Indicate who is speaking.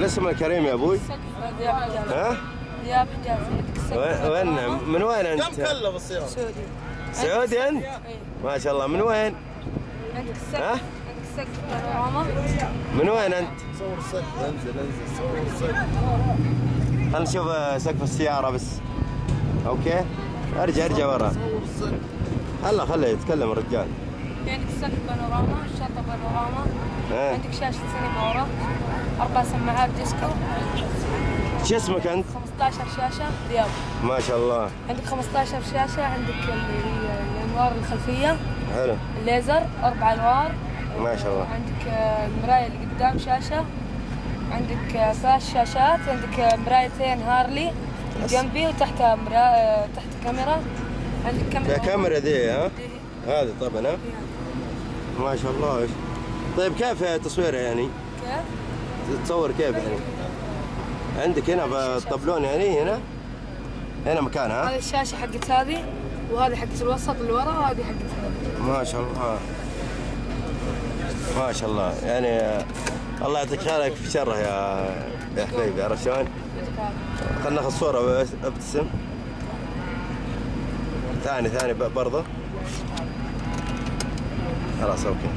Speaker 1: الاسم الكريم يا ابوي. ها؟
Speaker 2: دياب حجازي.
Speaker 1: وين من وين انت؟
Speaker 3: كم كلف السيارة؟
Speaker 2: سعودي.
Speaker 1: سعودي انت؟ ما شاء الله. من وين؟
Speaker 2: عندك السقف.
Speaker 1: ها؟
Speaker 2: عندك السقف بانوراما.
Speaker 1: من وين انت؟
Speaker 3: صور السقف. انزل صور السقف.
Speaker 1: خلنا نشوف سقف السيارة بس. اوكي؟ ارجع ورا.
Speaker 3: صور السقف.
Speaker 1: هلا خليه يتكلم الرجال.
Speaker 2: عندك السقف بانوراما، الشاطئ بانوراما. عندك شاشة سينما ورا، 4 سماعات ديسكو.
Speaker 1: شو اسمك انت؟
Speaker 2: 15 شاشة دياب.
Speaker 1: ما شاء الله.
Speaker 2: عندك 15 شاشة، عندك اللي هي الأنوار الخلفية.
Speaker 1: حلو.
Speaker 2: الليزر 4 أنوار.
Speaker 1: ما شاء الله.
Speaker 2: عندك المراية اللي قدام شاشة. عندك 3 شاشات، عندك مرايتين هارلي جنبي وتحتها تحت كاميرا. عندك كاميرا.
Speaker 1: كاميرا ذي ها؟ هذه طبعا ها؟ ما شاء الله. طيب كيف تصويرها يعني؟
Speaker 2: كيف؟
Speaker 1: تصور كيف يعني؟ عندك هنا بالطبلون يعني هنا مكانها.
Speaker 2: هذه الشاشة حقت هذه، وهذه حقت الوسط اللي ورا، وهذه حقت هذه.
Speaker 1: ما شاء الله. ما شاء الله يعني الله يعطيك خيرك في شره يا حبيبي. عرفت شلون؟ خلنا ناخذ صورة ابتسم. ثاني برضه. خلاص اوكي.